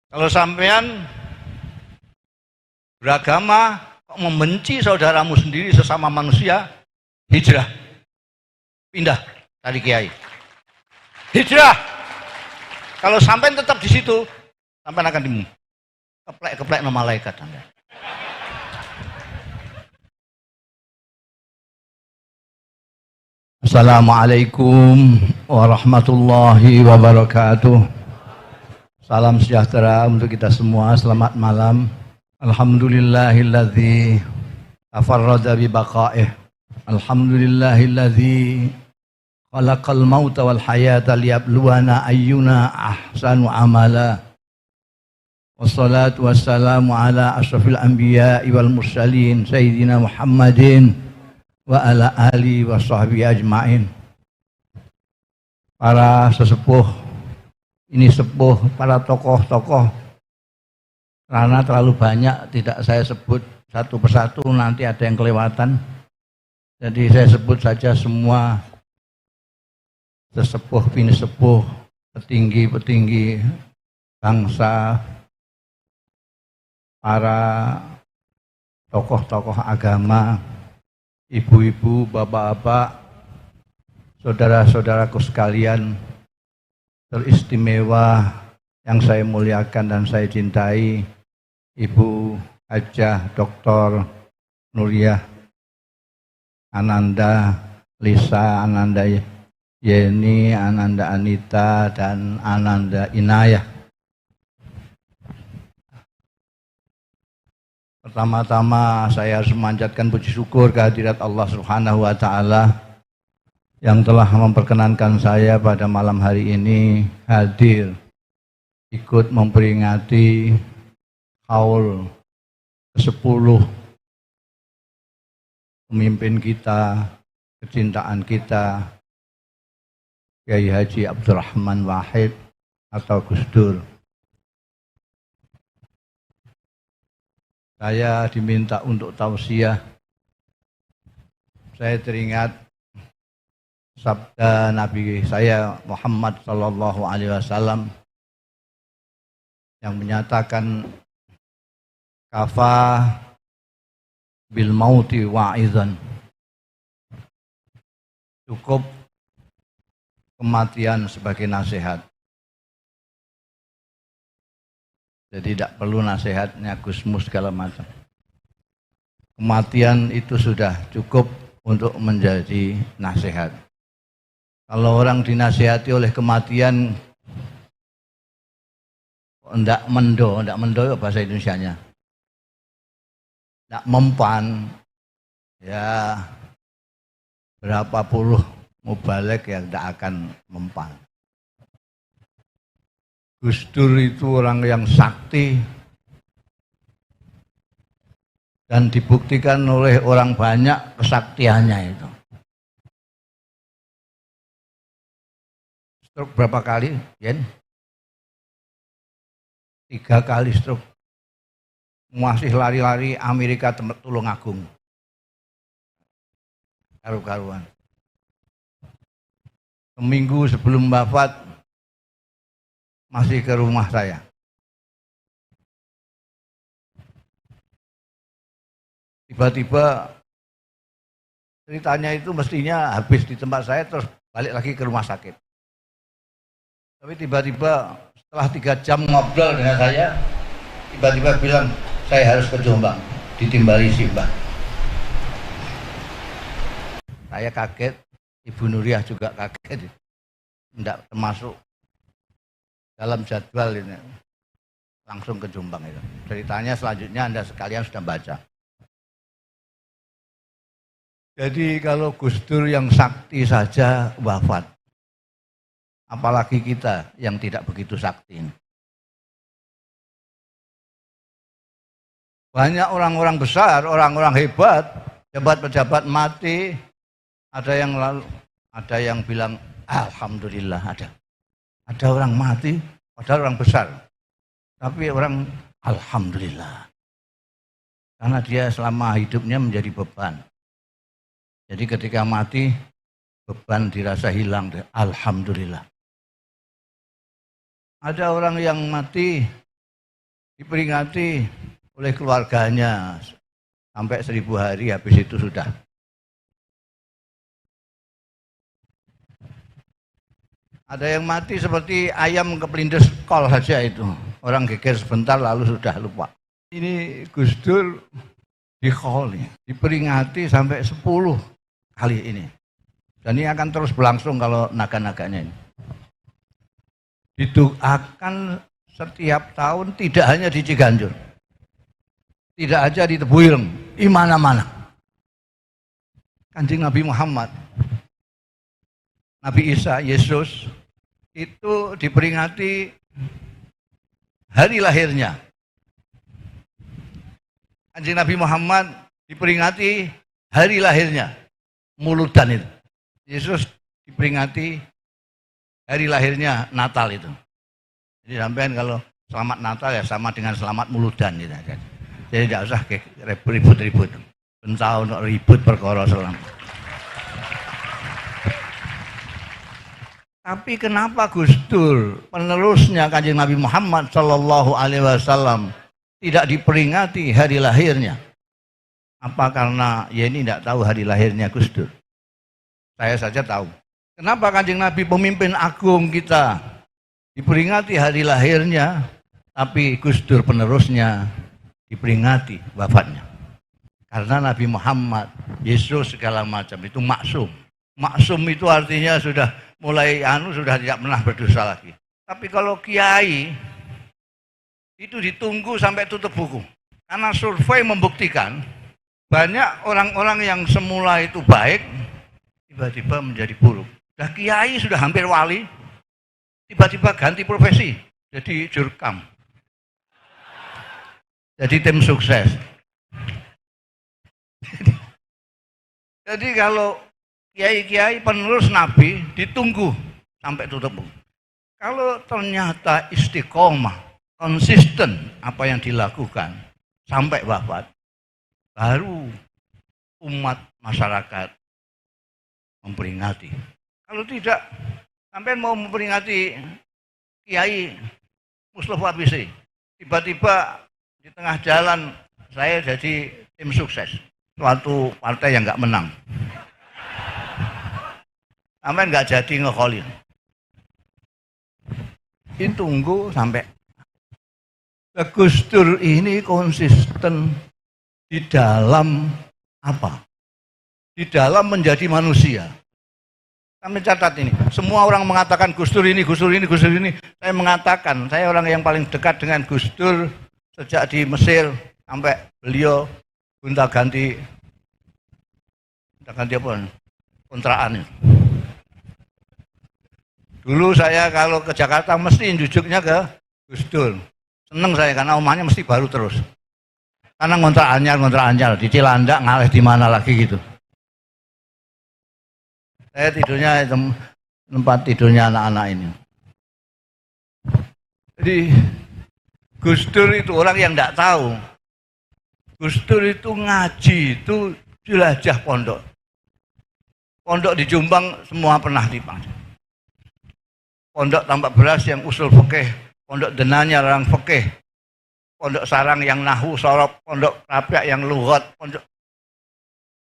Kalau sampean beragama kok membenci saudaramu sendiri sesama manusia, hijrah. Pindah dari kiai. Hijrah. Kalau sampean tetap di situ, sampean akan keplek-keplek sama malaikat Anda. Assalamualaikum warahmatullahi wabarakatuh. Salam sejahtera untuk kita semua. Selamat malam. Alhamdulillahilladzi tafarrada bi baqa'ih. Alhamdulillahilladzi khalaqal mauta wal hayata liyabluwana ayyuna ahsanu amala. Wassalatu wassalamu ala asyrafil anbiya'i wal mursalin sayyidina Muhammadin wa ala alihi wa sahbihi ajma'in. Para sesepuh, ini sepuh, para tokoh-tokoh, karena terlalu banyak tidak saya sebut satu persatu, nanti ada yang kelewatan. Jadi saya sebut saja semua sesepuh, bini sepuh, petinggi-petinggi bangsa, para tokoh-tokoh agama, ibu-ibu, bapak-bapak, saudara-saudaraku sekalian teristimewa yang saya muliakan dan saya cintai, Ibu Hajah Dr. Nuriyah Ananda Lisa, Ananda Yeni, Ananda Anita, dan Ananda Inayah. Pertama-tama saya harus memanjatkan puji syukur kehadirat Allah Subhanahu wa Ta'ala yang telah memperkenankan saya pada malam hari ini hadir ikut memperingati haul ke-10 pemimpin kita, kecintaan kita, Kiai Haji Abdurrahman Wahid atau Gus Dur. Saya diminta untuk tausiah. Saya teringat sabda Nabi saya Muhammad sallallahu alaihi wasallam yang menyatakan kafa bil mauti wa'izan. Cukup kematian sebagai nasihat. Jadi tidak perlu nasihatnya Gusmus segala macam. Kematian itu sudah cukup untuk menjadi nasihat. Kalau orang dinasihati oleh kematian, ndak mendo ya bahasa Indonesianya, ndak mempan, ya berapa puluh mubalek yang ndak akan mempan. Gus Dur itu orang yang sakti dan dibuktikan oleh orang banyak kesaktiannya itu. Stroke berapa kali, Yen? 3 kali stroke. Masih lari-lari Amerika Tulungagung. Karu-karuan. Seminggu sebelum wafat masih ke rumah saya. Tiba-tiba ceritanya itu mestinya habis di tempat saya terus balik lagi ke rumah sakit. Tapi tiba-tiba setelah 3 jam ngobrol dengan saya, tiba-tiba bilang saya harus ke Jombang, ditimbali Simbah. Saya kaget, Ibu Nuriyah juga kaget, tidak termasuk dalam jadwal ini. Langsung ke Jombang itu. Ceritanya selanjutnya Anda sekalian sudah baca. Jadi kalau Gus Dur yang sakti saja wafat, apalagi kita yang tidak begitu sakti. Banyak orang-orang besar, orang-orang hebat, pejabat-pejabat mati, ada yang bilang alhamdulillah ada. Ada orang mati, padahal orang besar. Tapi orang alhamdulillah. Karena dia selama hidupnya menjadi beban. Jadi ketika mati, beban dirasa hilang. Alhamdulillah. Ada orang yang mati diperingati oleh keluarganya sampai 1000 hari, habis itu sudah. Ada yang mati seperti ayam kepelindes kol saja itu. Orang geger sebentar lalu sudah lupa. Ini Gus Dur dikoli, diperingati sampai 10 kali ini. Dan ini akan terus berlangsung kalau naga-naganya ini. Didoakan setiap tahun, tidak hanya di Ciganjur. Tidak aja di Tebuireng, di mana-mana. Kanjeng Nabi Muhammad, Nabi Isa, Yesus, itu diperingati hari lahirnya. Kanjeng Nabi Muhammad diperingati hari lahirnya, Muludan itu. Yesus diperingati hari lahirnya Natal itu. Jadi sampean kalau selamat Natal ya sama dengan selamat Muludan gitu. Jadi tidak usah ribut-ribut. Bentah untuk ribut perkara selamat. Tapi kenapa Gus Dur, penerusnya Kanjeng Nabi Muhammad Shallallahu Alaihi Wasallam, tidak diperingati hari lahirnya? Apa karena ya ini tidak tahu hari lahirnya Gus Dur? Saya saja tahu. Kenapa Kanjeng Nabi pemimpin agung kita diperingati hari lahirnya, tapi Gus Dur penerusnya diperingati wafatnya? Karena Nabi Muhammad, Yesus segala macam itu maksum. Maksum itu artinya sudah mulai sudah tidak pernah berdosa lagi. Tapi kalau kiai itu ditunggu sampai tutup buku. Karena survei membuktikan banyak orang-orang yang semula itu baik tiba-tiba menjadi buruk. Dah kiai sudah hampir wali, tiba-tiba ganti profesi jadi jurkam. Jadi tim sukses. Jadi kalau kiai-kiai penerus Nabi ditunggu sampai tutup buku. Kalau ternyata istiqomah, konsisten apa yang dilakukan sampai wafat, baru umat masyarakat memperingati. Kalau tidak, sampai mau memperingati Kiai Mustafa Bisi, tiba-tiba di tengah jalan saya jadi tim sukses suatu partai yang nggak menang. Sampai nggak jadi ngekholin. Ini tunggu sampai Gus Dur ini konsisten di dalam apa? Di dalam menjadi manusia. Kami catat ini. Semua orang mengatakan Gus Dur ini, Gus Dur ini, Gus Dur ini. Saya mengatakan, saya orang yang paling dekat dengan Gus Dur sejak di Mesir sampai beliau gonta-ganti apa? Kontrakan. Dulu saya kalau ke Jakarta mesti jujuknya ke Gus Dur. Seneng saya karena omahnya mesti baru terus. Karena ngontrak anyar di Cilandak ngalih di mana lagi gitu. Saya tidurnya tempat tidurnya anak-anak ini. Jadi Gus Dur itu orang yang tidak tahu. Gus Dur itu ngaji itu jelajah pondok. Pondok di Jombang semua pernah dipandang. Pondok Tambak Beras yang usul fikih, pondok Denanya orang fikih, pondok Sarang yang nahu sorop, pondok Rapiak yang lughat, pondok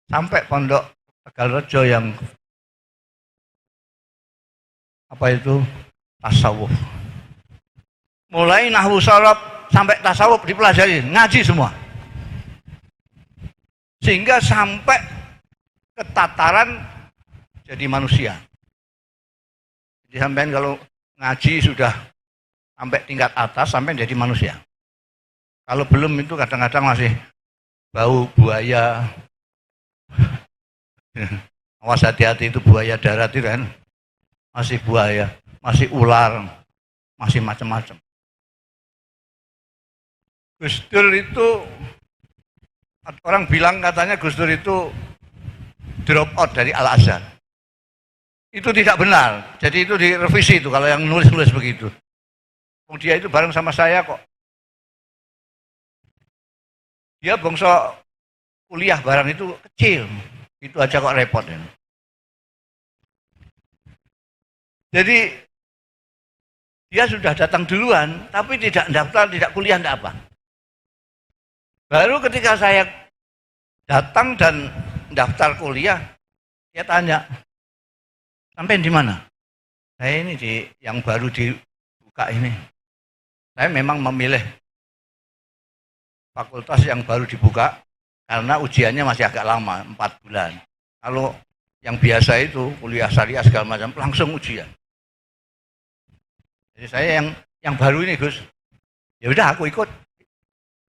sampai pondok Tegalrejo yang apa itu tasawuf. Mulai nahu sorop sampai tasawuf dipelajari, ngaji semua. Sehingga sampai ke tataran jadi manusia. Jadi sampai kalau ngaji sudah sampai tingkat atas, sampai jadi manusia. Kalau belum itu kadang-kadang masih bau buaya. Awas hati-hati itu buaya darat itu kan. Masih buaya, masih ular, masih macam-macam. Gus Dur itu, orang bilang katanya Gus Dur itu drop out dari Al-Azhar. Itu tidak benar, jadi itu direvisi itu kalau yang nulis-nulis begitu. Dia itu bareng sama saya kok. Dia bangsa kuliah barang itu kecil, itu aja kok repot. Ya. Jadi dia sudah datang duluan, tapi tidak daftar, tidak kuliah, tidak apa. Baru ketika saya datang dan daftar kuliah, dia tanya, sampai di mana? Saya ini yang baru dibuka ini. Saya memang memilih fakultas yang baru dibuka karena ujiannya masih agak lama, 4 bulan. Kalau yang biasa itu kuliah syariah segala macam langsung ujian. Jadi saya yang baru ini, Gus. Ya udah aku ikut.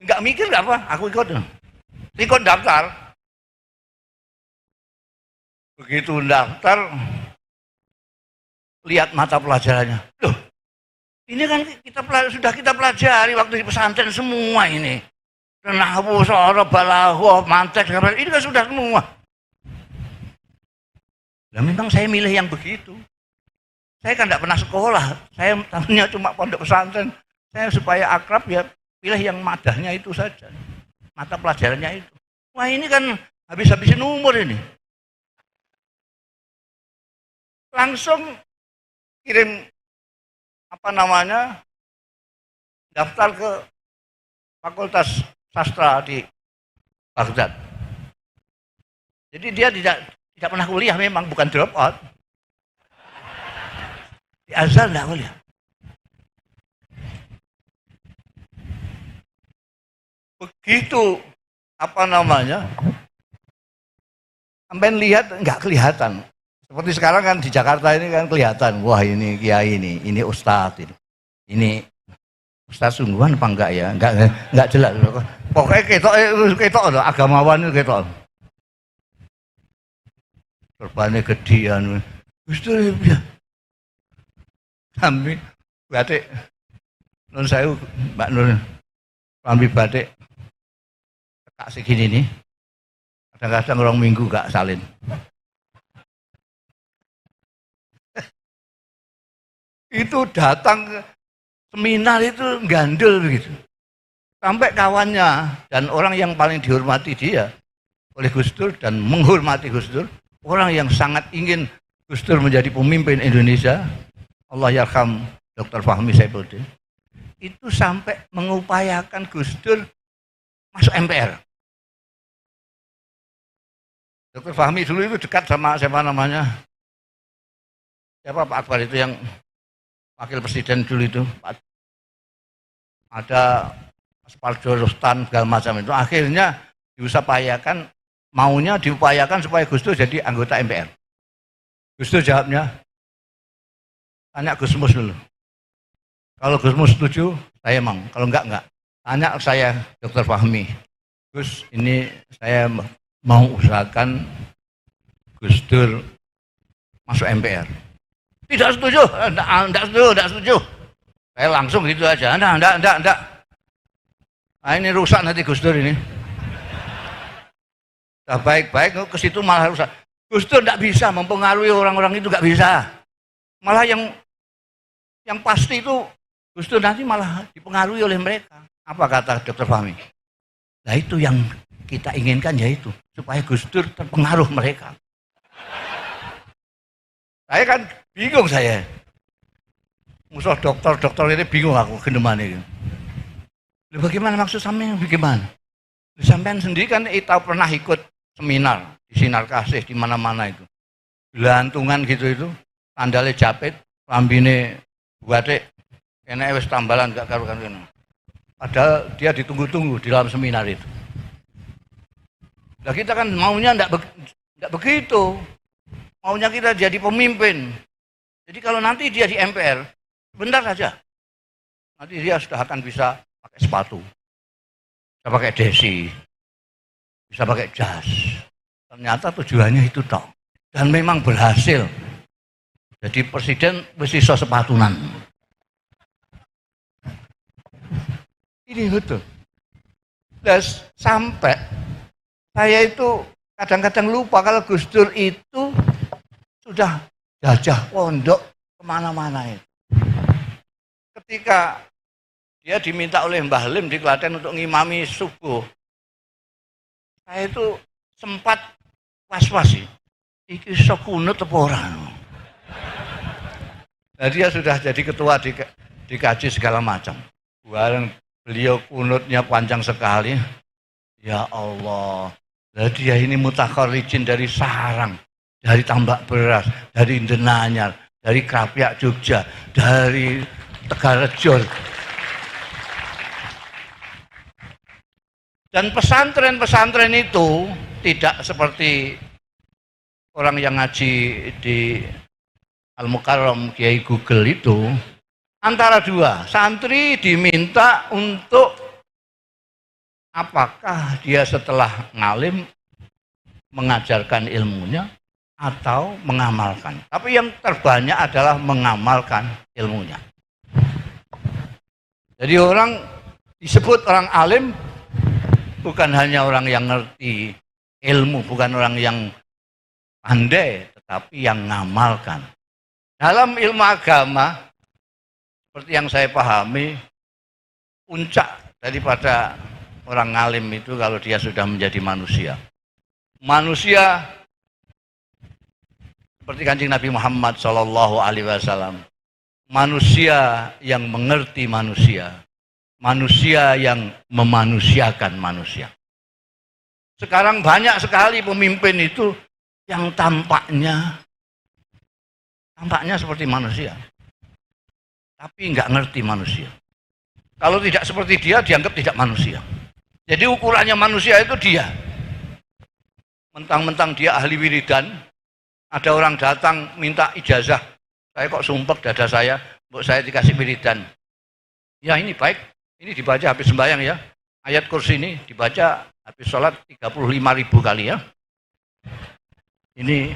Enggak mikir enggak apa, aku ikut. Ikut daftar. Begitu daftar, lihat mata pelajarannya. Loh, ini kan sudah kita pelajari waktu di pesantren semua ini. Nahwu, soroh, balaghah, mantek, ini kan sudah semua. Nah, memang saya milih yang begitu. Saya kan tidak pernah sekolah, saya tahunya cuma pondok pesantren. Saya supaya akrab ya pilih yang madahnya itu saja, mata pelajarannya itu. Wah ini kan habis-habisin umur ini. Langsung kirim daftar ke Fakultas Sastra di Baghdad. Jadi dia tidak pernah kuliah, memang bukan drop out. Di Azhar tidak kuliah. Begitu sampai lihat nggak kelihatan. Seperti sekarang kan di Jakarta ini kan kelihatan, wah ini kiai ini ustadz ini ustadz sungguhan apa enggak ya? Enggak jelas. Pokoknya ketok loh, agamawan itu ketok. Serbannya gedean. Gusti ya. Sampai batik Nun Sewu, Mbak Nur, sampai batik tekak segini nih. Kadang-kadang orang minggu gak salin. Itu datang ke seminar itu gandul begitu. Sampai kawannya dan orang yang paling dihormati dia oleh Gus Dur dan menghormati Gus Dur, orang yang sangat ingin Gus Dur menjadi pemimpin Indonesia, Allah yarham Dr. Fahmi Saifuddin, itu sampai mengupayakan Gus Dur masuk MPR. Dr. Fahmi dulu itu dekat sama siapa Pak Akbar itu yang wakil presiden dulu itu. Ada Parjo Rustan segala macam itu. Akhirnya diupayakan supaya Gus Dur jadi anggota MPR. Gus Dur jawabnya, tanya Gus Mus dulu. Kalau Gus Mus setuju, saya emang. Kalau enggak. Tanya saya, Dr. Fahmi. Gus, ini saya mau usahakan Gus Dur masuk MPR. Tidak setuju, enggak setuju. Saya langsung gitu aja, enggak. Nah ini rusak nanti Gus Dur ini. Nah, baik-baik ke situ malah rusak. Gus Dur enggak bisa mempengaruhi orang-orang itu, enggak bisa. Malah yang pasti itu Gus Dur nanti malah dipengaruhi oleh mereka. Apa kata Dr. Fahmi? Nah itu yang kita inginkan, yaitu supaya Gus Dur terpengaruh mereka. Saya kan bingung saya. Musuh dokter ini bingung aku gendemane. Bagaimana maksud sampean bagaimana? Sampean sendiri kan kita pernah ikut seminar di Sinar Kasih di mana-mana itu. Gelantungan gitu itu, sandalnya japit, lambine buatek, kena wis tambalan gak karuan kene. Padahal dia ditunggu-tunggu di dalam seminar itu. Nah kita kan maunya enggak begitu. Maunya kita jadi pemimpin. Jadi kalau nanti dia di MPR, bentar saja. Nanti dia sudah akan bisa pakai sepatu, bisa pakai desi, bisa pakai jas. Ternyata tujuannya itu toh. Dan memang berhasil. Jadi presiden mesti iso sepatunan. Ini betul. Dan sampai saya itu kadang-kadang lupa kalau Gus Dur itu sudah jajah pondok kemana-mana itu. Ketika dia diminta oleh Mbah Lim di Klaten untuk ngimami subuh, saya itu sempat was-was sih. Iki iso kunut apa ora? Nah, dia sudah jadi ketua dikaji segala macam. Bareng beliau kunutnya panjang sekali. Ya Allah, nah dia ini mutakharijin dari sarang, dari tambak beras, dari Denanyar, dari Krapyak Jogja, dari Tegarejo. Dan pesantren-pesantren itu tidak seperti orang yang ngaji di Al-Mukarram Kiai Google itu, antara dua, santri diminta untuk apakah dia setelah ngalim mengajarkan ilmunya atau mengamalkan. Tapi yang terbanyak adalah mengamalkan ilmunya. Jadi orang disebut orang alim bukan hanya orang yang ngerti ilmu, bukan orang yang pandai, tetapi yang mengamalkan. Dalam ilmu agama, seperti yang saya pahami, puncak daripada orang alim itu kalau dia sudah menjadi manusia. Manusia seperti Kanjeng Nabi Muhammad SAW, manusia yang mengerti manusia, manusia yang memanusiakan manusia. Sekarang banyak sekali pemimpin itu yang tampaknya seperti manusia, tapi nggak ngerti manusia. Kalau tidak seperti dia, dianggap tidak manusia. Jadi ukurannya manusia itu dia. Mentang-mentang dia ahli wiridan, ada orang datang minta ijazah. Saya kok sumpek dada saya, mbok saya dikasih wiridan. Ya ini baik, ini dibaca habis sembahyang ya. Ayat kursi ini dibaca habis sholat 35.000 kali ya. Ini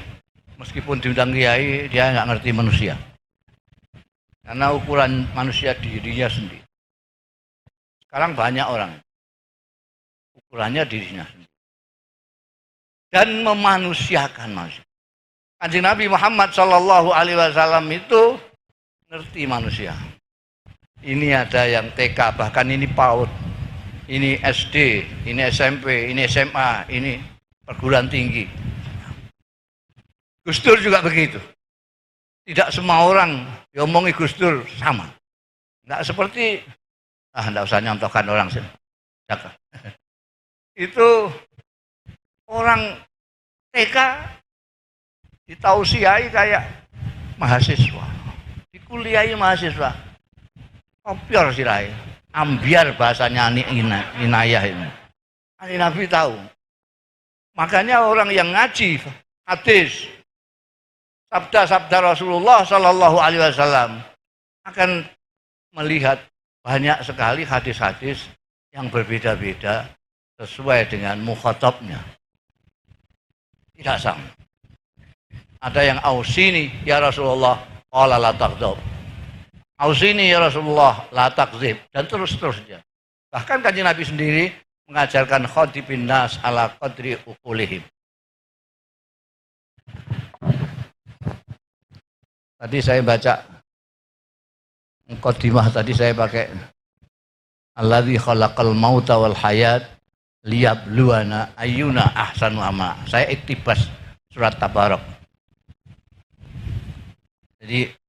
meskipun diundang kiai, dia nggak ngerti manusia. Karena ukuran manusia dirinya sendiri. Sekarang banyak orang ukurannya dirinya sendiri. Dan memanusiakan manusia. Kanjeng Nabi Muhammad SAW itu ngerti manusia. Ini ada yang TK, bahkan ini PAUD, ini SD, ini SMP, ini SMA, ini perguruan tinggi. Gus Dur juga begitu. Tidak semua orang diomongi Gus Dur sama. Enggak seperti, enggak usah nyontohkan orang sih. Itu orang TK ditausiai kayak mahasiswa, dikuliahi mahasiswa. Kopior sirai, ambiar bahasanya inayah ini. Nabi tahu. Makanya orang yang ngaji hadis, sabda-sabda Rasulullah Shallallahu Alaihi Wasallam akan melihat banyak sekali hadis-hadis yang berbeda-beda sesuai dengan mukhatabnya. Tidak sama. Ada yang ausini ya Rasulullah, qala la taghdab. Ausini ya Rasulullah, la takzib, dan terus-terusnya. Bahkan Kanjeng Nabi sendiri mengajarkan khadibin nas ala qadri uqulihim. Tadi saya baca muqaddimah, tadi saya pakai alladzi khalaqal mauta wal hayat liyabluwana ayyuna ahsanu amala. Saya iktibas surat Tabarak. Jadi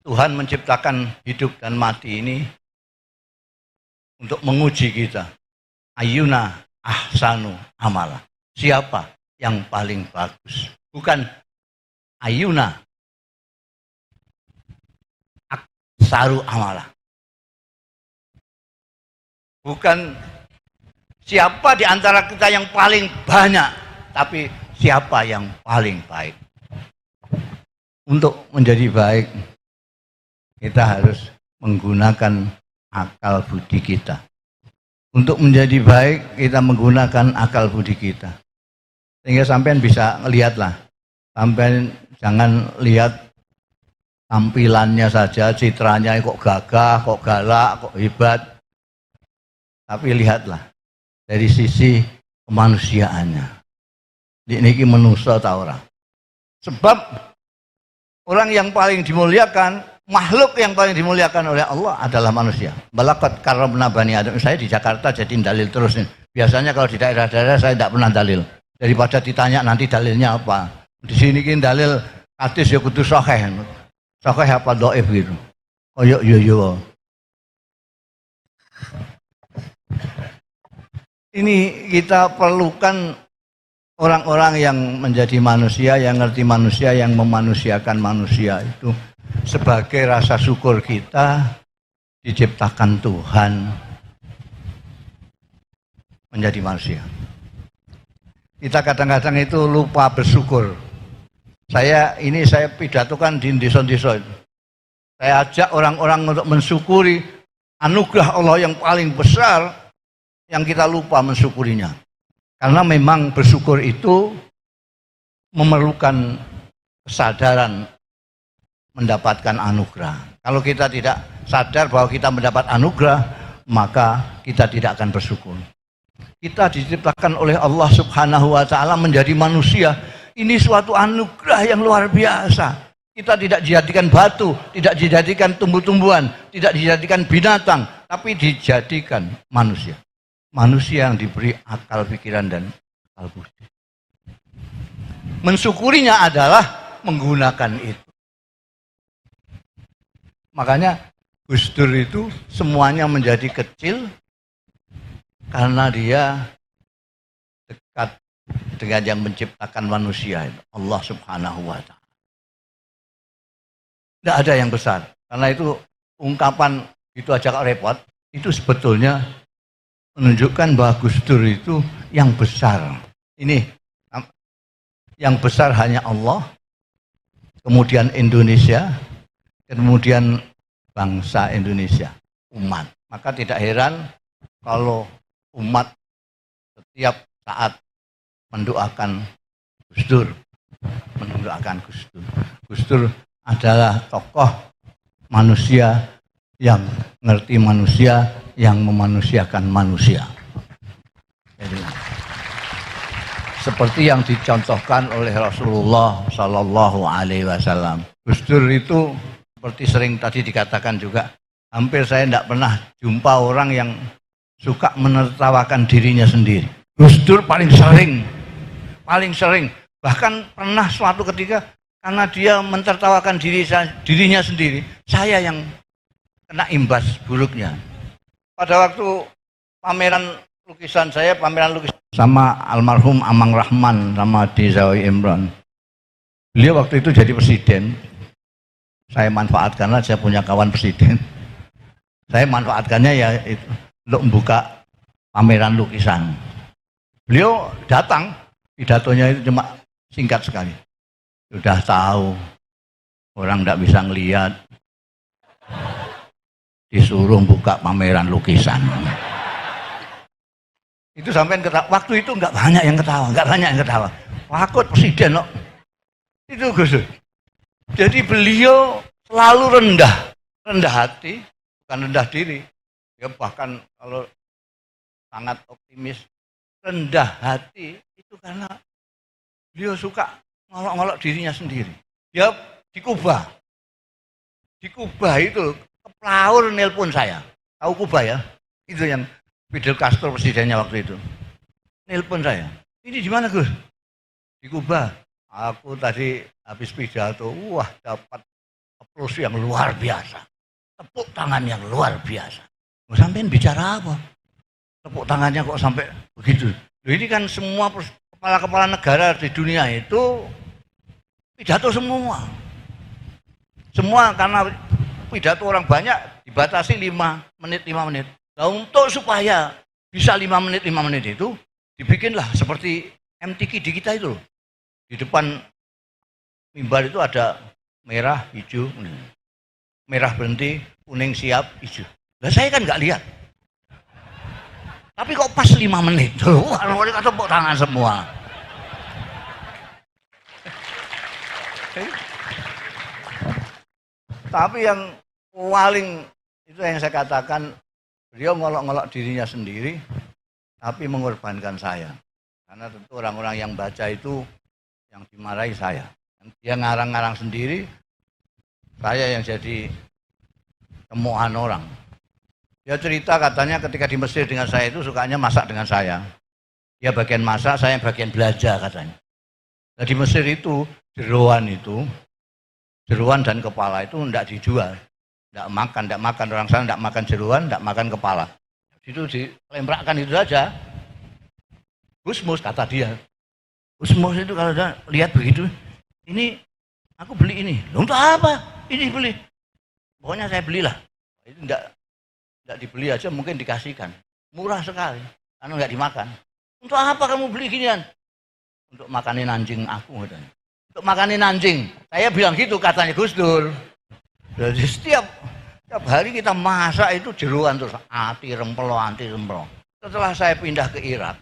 Tuhan menciptakan hidup dan mati ini untuk menguji kita. Ayyuna ahsanu amala. Siapa yang paling bagus? Bukan ayyuna aksaru amala. Bukan siapa di antara kita yang paling banyak, tapi siapa yang paling baik. Untuk menjadi baik, kita harus menggunakan akal budi kita. Untuk menjadi baik, kita menggunakan akal budi kita. Sehingga sampean bisa ngelihatlah. Sampean jangan lihat tampilannya saja, citranya kok gagah, kok galak, kok hebat. Tapi lihatlah dari sisi kemanusiaannya. Niki manusia ta ora? Sebab orang yang paling dimuliakan, makhluk yang paling dimuliakan oleh Allah adalah manusia. Balaqad karramna bani Adam. Saya di Jakarta jadi dalil terus nih. Biasanya kalau di daerah-daerah saya tidak pernah dalil. Daripada ditanya nanti dalilnya apa. Di sini kan dalil hadis ya kudu sahih. Sahih apa dhaif gitu. Koyok yo. Ini kita perlukan orang-orang yang menjadi manusia, yang ngerti manusia, yang memanusiakan manusia itu sebagai rasa syukur kita diciptakan Tuhan menjadi manusia. Kita kadang-kadang itu lupa bersyukur. Saya pidatokan di desa-desa. Saya ajak orang-orang untuk mensyukuri anugerah Allah yang paling besar yang kita lupa mensyukurinya. Karena memang bersyukur itu memerlukan kesadaran mendapatkan anugerah. Kalau kita tidak sadar bahwa kita mendapat anugerah, maka kita tidak akan bersyukur. Kita diciptakan oleh Allah Subhanahu wa taala menjadi manusia. Ini suatu anugerah yang luar biasa. Kita tidak dijadikan batu, tidak dijadikan tumbuh-tumbuhan, tidak dijadikan binatang, tapi dijadikan manusia. Manusia yang diberi akal pikiran dan akal budi. Mensyukurinya adalah menggunakan itu. Makanya Gus Dur itu semuanya menjadi kecil karena dia dekat dengan yang menciptakan manusia, Allah Subhanahu wa taala. Tidak ada yang besar. Karena itu ungkapan itu aja kok repot, itu sebetulnya menunjukkan bahwa Gus Dur itu yang besar. Ini yang besar hanya Allah, kemudian Indonesia, kemudian bangsa Indonesia, umat. Maka tidak heran kalau umat setiap saat mendoakan Gus Dur, mendoakan Gus Dur. Gus Dur adalah tokoh manusia yang ngerti manusia, yang memanusiakan manusia. Jadi, seperti yang dicontohkan oleh Rasulullah Sallallahu Alaihi Wasallam. Gus Dur itu seperti sering tadi dikatakan juga, hampir saya tidak pernah jumpa orang yang suka menertawakan dirinya sendiri. Gus Dur paling sering. Bahkan pernah suatu ketika karena dia mentertawakan dirinya sendiri, saya yang kena imbas buruknya. Pada waktu pameran lukisan sama almarhum Amang Rahman sama Dezawi Imran. Beliau waktu itu jadi presiden. Saya manfaatkan aja punya kawan presiden. Saya manfaatkannya ya itu untuk membuka pameran lukisan. Beliau datang, pidatonya itu cuma singkat sekali. Sudah tahu orang tidak bisa ngelihat, disuruh buka pameran lukisan. Itu sampai ketawa. Waktu itu nggak banyak yang ketawa, Takut presiden loh. Itu Gus Dur. Jadi beliau selalu rendah hati, bukan rendah diri. Ya bahkan kalau sangat optimis, rendah hati itu karena beliau suka ngolok-ngolok dirinya sendiri. Dia di Kuba itu keplaur nelpon saya. Tahu Kuba ya? Itu yang Fidel Castro presidennya waktu itu. Nelpon saya. Ini di mana Gus? Di Kuba. Aku tadi habis pidato, dapat aplaus yang luar biasa. Tepuk tangan yang luar biasa. Sampean bicara apa? Tepuk tangannya kok sampai begitu. Ini kan semua kepala-kepala negara di dunia itu pidato semua. Semua karena pidato orang banyak dibatasi 5 menit. Nah, untuk supaya bisa 5 menit itu dibikinlah seperti MTQ di kita itu. Di depan mimbar itu ada merah, hijau, merah berhenti, kuning siap, hijau. Nah, saya kan nggak lihat. Tapi kok pas 5 menit. Wah, mereka tepuk tangan semua. Tapi yang paling itu yang saya katakan, beliau ngolok-ngolok dirinya sendiri, tapi mengorbankan saya. Karena tentu orang-orang yang baca itu yang dimarahi saya. Dia ngarang-ngarang sendiri, saya yang jadi temuan orang. Dia cerita katanya ketika di Mesir dengan saya itu sukanya masak dengan saya. Dia bagian masak, saya bagian belajar katanya. Nah, di Mesir itu, jeroan itu, jeruan dan kepala itu tidak dijual, tidak makan orang sana tidak makan jeruan, tidak makan kepala. Itu dilemprakkan itu saja. Gusmus kata dia. Gusmus itu kalau dia lihat begitu, ini aku beli ini. Loh, untuk apa? Ini beli. Pokoknya saya belilah. Itu tidak dibeli aja, mungkin dikasihkan. Murah sekali, karena nggak dimakan. Untuk apa kamu beli ginian? Untuk makanin anjing aku katanya. Untuk makanin anjing. Saya bilang gitu katanya Gus Dur. Jadi setiap hari kita masak itu jeruan terus anti rempelo. Setelah saya pindah ke Irak,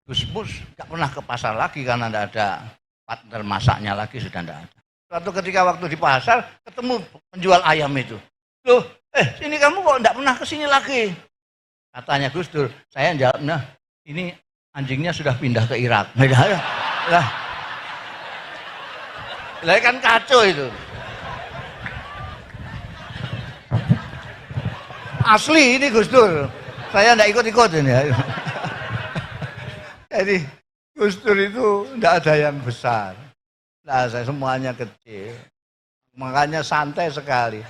Gus Mus nggak pernah ke pasar lagi karena tidak ada partner masaknya lagi, sudah tidak ada. Suatu ketika waktu di pasar ketemu penjual ayam itu. Loh, sini kamu kok tidak pernah ke sini lagi? Katanya Gus Dur. Saya jawab, nah ini anjingnya sudah pindah ke Irak. Lah kan kacau itu. Asli ini Gus Dur. Saya tidak ikut-ikut ini. Jadi Gus Dur itu tidak ada yang besar. Nah, saya semuanya kecil. Makanya santai sekali.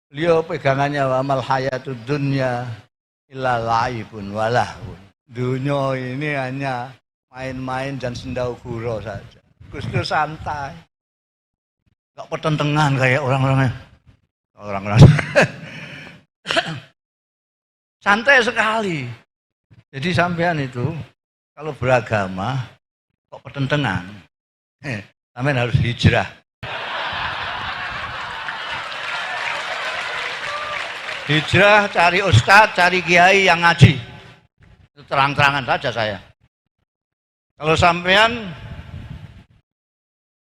Beliau pegangannya amal hayatud dunya illa laibun walahun. Dunia ini hanya main-main dan sendau gurau saja. Gus Dur santai. Gak pertentangan kayak orang-orangnya. Orang-orang santai sekali. Jadi sampean itu kalau beragama kok pertentangan, sampean harus hijrah. Hijrah, cari ustadz, cari kiai yang ngaji. Itu terang-terangan saja saya. Kalau sampean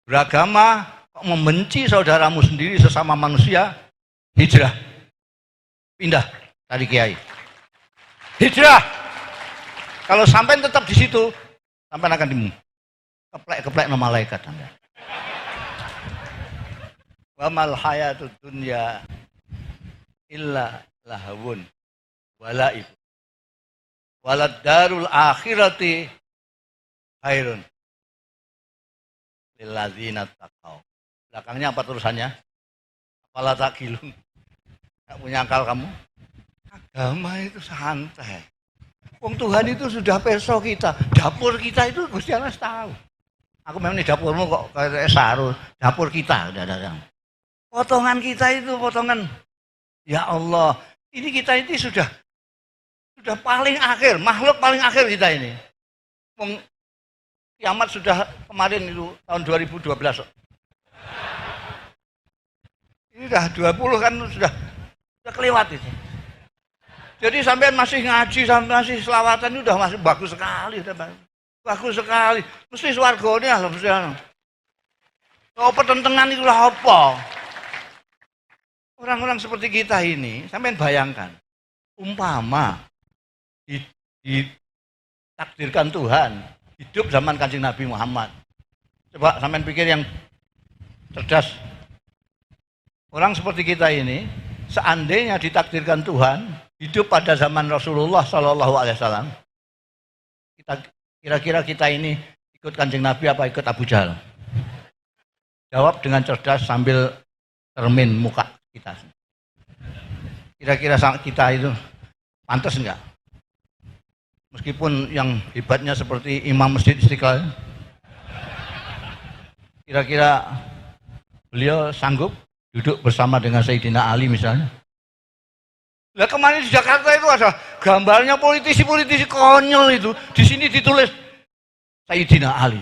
beragama kok membenci saudaramu sendiri sesama manusia, hijrah. Pindah, cari kiai. Hijrah. Kalau sampean tetap di situ, sampean akan keplek-keplek nama malaikat Anda. Wa mal hayatud dunya illa lahawun walaib walad darul akhirati khairun lilladzina taqau. Belakangnya apa tulisannya? Apalah takilun. Enggak punya akal kamu? Agama itu santai. Wong Tuhan itu sudah perso kita. Dapur kita itu Gusti Allah tahu. Aku memang di dapurmu kok kayak sarung. Dapur kita udah ada. Potongan kita itu potongan. Ya Allah, ini kita ini sudah paling akhir, makhluk paling akhir kita ini. Kiamat sudah kemarin itu tahun 2012. Ini sudah 20 kan sudah kelewat itu. Jadi sampean masih ngaji, sampai masih selawatan itu udah masih bagus sekali, bagus sekali. Mesti swargane lah mesti. Oh pertentangan itu lah apa? Orang-orang seperti kita ini, sampean bayangkan, umpama ditakdirkan Tuhan hidup zaman Kanjeng Nabi Muhammad. Coba sampean pikir yang cerdas. Orang seperti kita ini, seandainya ditakdirkan Tuhan hidup pada zaman Rasulullah Shallallahu Alaihi Wasallam, kira-kira kita ini ikut Kanjeng Nabi apa ikut Abu Jahal? Jawab dengan cerdas sambil cermin muka kita. Kira-kira kita itu pantas enggak? Meskipun yang hebatnya seperti Imam Masjid Istiqlal, kira-kira beliau sanggup duduk bersama dengan Sayyidina Ali misalnya? Lah kemarin di Jakarta itu ada gambarnya politisi-politisi konyol itu. Di sini ditulis Sayyidina Ali.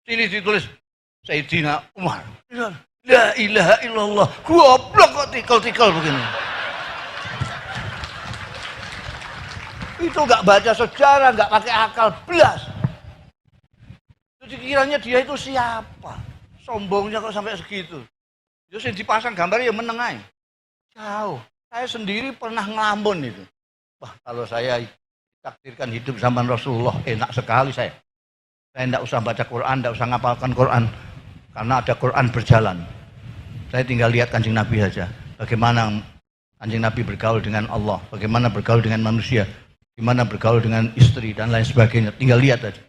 Sini ditulis Sayyidina Umar. La ilaha illallah. Goblok kok tikal-tikal begini. Itu enggak baca sejarah, enggak pakai akal belas. Jadi kiranya dia itu siapa? Sombongnya kok sampai segitu. Terus yang dipasang gambar ya menengai. Jauh. Saya sendiri pernah ngelamun itu. Wah, kalau saya ditakdirkan hidup zaman Rasulullah, enak sekali saya. Saya tidak usah baca Quran, tidak usah ngapalkan Quran. Karena ada Quran berjalan. Saya tinggal lihat Kanjeng Nabi saja. Bagaimana Kanjeng Nabi bergaul dengan Allah. Bagaimana bergaul dengan manusia. Bagaimana bergaul dengan istri dan lain sebagainya. Tinggal lihat saja.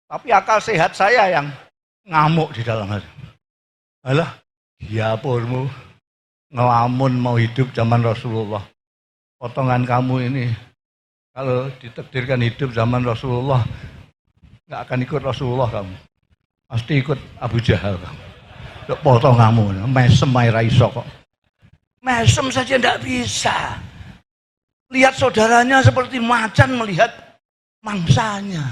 Tapi akal sehat saya yang ngamuk di dalam hati. Alah, Diapurmu ngelamun mau hidup zaman Rasulullah. Potongan kamu ini kalau ditakdirkan hidup zaman Rasulullah nggak akan ikut Rasulullah kamu. Pasti ikut Abu Jahal kamu. Potong kamu, mesem air iso kok. Mesem saja tidak bisa. Lihat saudaranya seperti macan melihat mangsanya.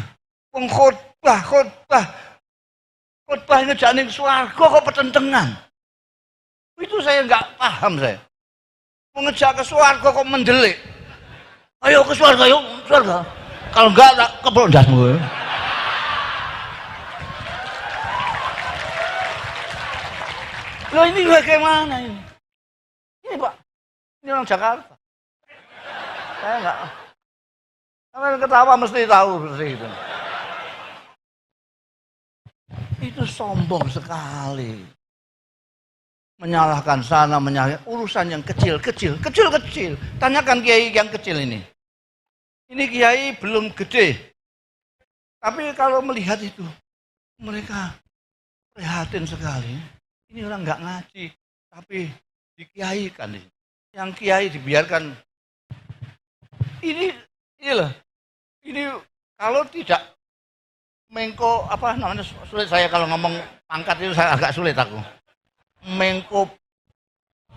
Khotbah ini janing swarga kok pertentangan. Itu saya nggak paham saya. Mengejak ke swarga kok mendelik. Ayo ke swarga, yuk swarga. Kalau enggak tak keblok ndasmu. Loh ini bagaimana ini? Ini Pak, ini orang Jakarta. Saya enggak. Kalian ketawa mesti tahu seperti itu. Itu sombong sekali. Menyalahkan sana, menyalahkan urusan yang kecil. Tanyakan kiai yang kecil ini. Ini kiai belum gede. Tapi kalau melihat itu, mereka prihatin sekali. Ini orang nggak ngaji, tapi dikiaikan. Yang kiai dibiarkan. Ini kalau tidak Menko apa namanya sulit saya kalau ngomong pangkat itu saya agak sulit aku. Menko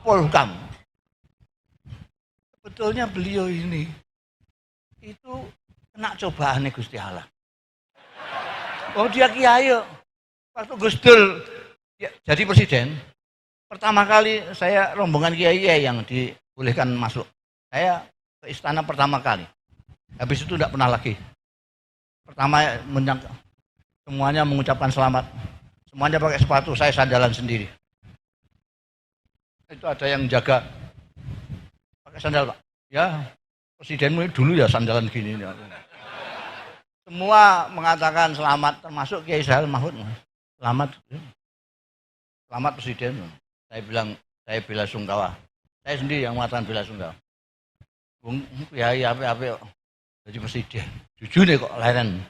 Polhukam. Sebetulnya beliau ini itu kena cobaan Gusti Allah. Oh dia kiai. Waktu Gus Dur jadi presiden, pertama kali saya rombongan kiai yang dibolehkan masuk. Saya ke istana pertama kali. Habis itu tidak pernah lagi. Pertama semuanya mengucapkan selamat. Semuanya pakai sepatu, saya sandalan sendiri. Itu ada yang jaga. Pakai sandal, Pak. Ya, presidenmu dulu ya sandalan gini. Semua mengatakan selamat, termasuk Kiai Sahal Mahfud. Selamat. Selamat presiden. Saya bilang, saya bela sungkawa. Saya sendiri yang mengatakan bela sungkawa. Bung Kiai apa jadi presiden. Jujur nih kok leren.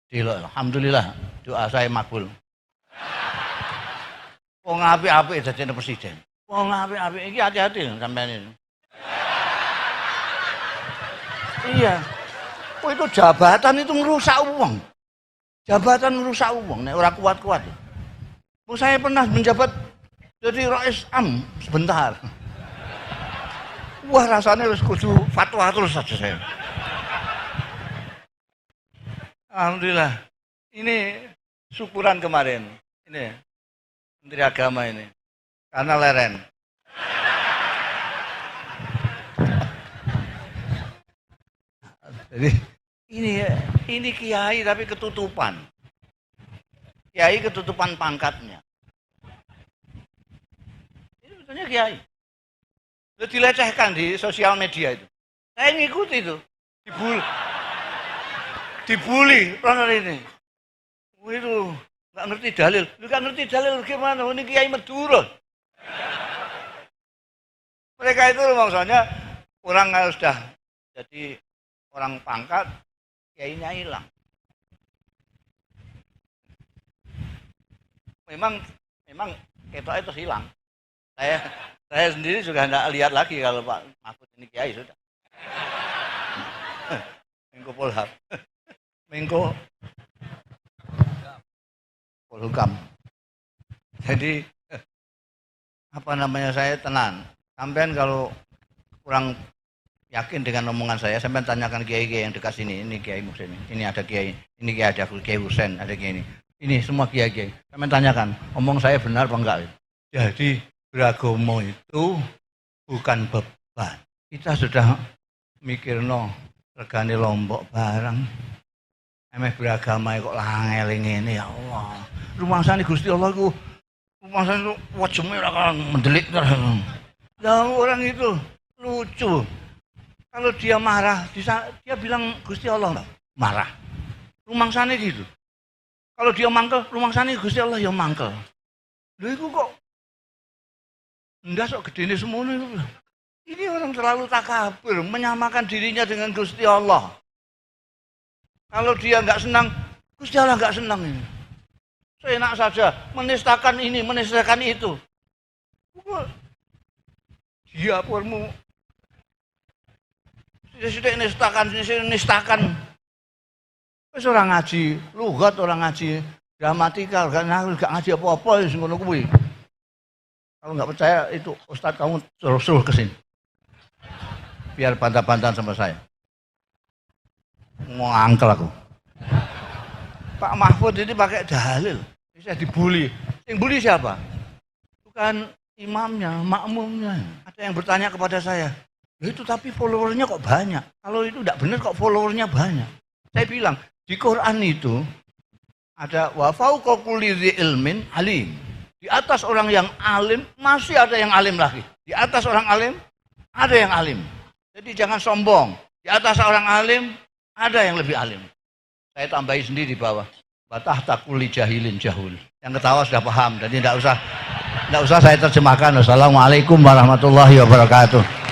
Alhamdulillah doa saya makbul. Wong apik-apik dadi presiden. Wong apik-apik iki hati-hati sampean ini. Iya. Oh itu jabatan itu merusak uang. Jabatan merusak uang nek ora kuat-kuat. Saya pernah menjabat jadi Rais Am sebentar. Wah rasanya harus kudu fatwa terus saja saya. Alhamdulillah. Ini syukuran kemarin. Ini Menteri Agama ini. Karena leren. Jadi ini kiai tapi ketutupan. Kiai ketutupan pangkatnya. Ini sebetulnya kiai. Itu dilecehkan di sosial media itu. Saya ngikuti itu. Dibully orang ini. Itu nggak ngerti dalil. Nggak ngerti dalil gimana? Ini kiai Madura. Mereka itu maksudnya orang kalau sudah jadi orang pangkat, kiainya hilang. Memang ketok itu hilang. Saya sendiri juga tidak lihat lagi kalau Pak Mahfud ini kiai sudah. Menko Polham. Menko Polhukam. Jadi apa namanya saya tenang. Sampean kalau kurang yakin dengan omongan saya, sampean tanyakan kiai-kiai yang dekat sini. Ini Kiai Muhsin, ini ada kiai, ini kiai ada Kiai Husain, ada kiai ini. Ini semua kiai-kiai. Sampean tanyakan, omong saya benar apa enggak? Jadi beragama itu bukan beban. Kita sudah mikirno regane lombok barang. Emeh beragama kok langel ngene ya Allah. Rumangsane Gusti Allah iku rumangsane wajeme ora mendelik. Nah, orang itu lucu. Kalau dia marah, dia bilang Gusti Allah marah. Rumangsane gitu. Kalau dia mangkel, rumangsane Gusti Allah ya mangkel. Lho iku kok ndak sok gedene semono itu. Ini orang terlalu takabur, menyamakan dirinya dengan Gusti Allah. Kalau dia nggak senang, Gusti Allah nggak senang ini. Seenak saja, menistakan ini, menistakan itu. Dia purmu. Sithik nistakan. Wis ora ngaji, lugat ora ngaji, gramatikal kan gak ngaji apa-apa wis ngono kuwi. Kalau nggak percaya itu Ustadz kamu suruh ke sini. Biar bantah-bantahan sama saya. Mau angkel aku. Pak Mahfud ini pakai dalil. Saya dibully. Yang bully siapa? Bukan imamnya, makmumnya. Ada yang bertanya kepada saya, itu tapi followernya kok banyak. Kalau itu tidak benar kok followernya banyak. Saya bilang, di Quran itu ada wa fauqa kulli dzi ilmin alim. Di atas orang yang alim masih ada yang alim lagi. Di atas orang alim ada yang alim. Jadi jangan sombong. Di atas orang alim ada yang lebih alim. Saya tambahi sendiri di bawah. Batah takuli jahilin jahul. Yang ketawa sudah paham. Jadi tidak usah saya terjemahkan. Wassalamualaikum warahmatullahi wabarakatuh.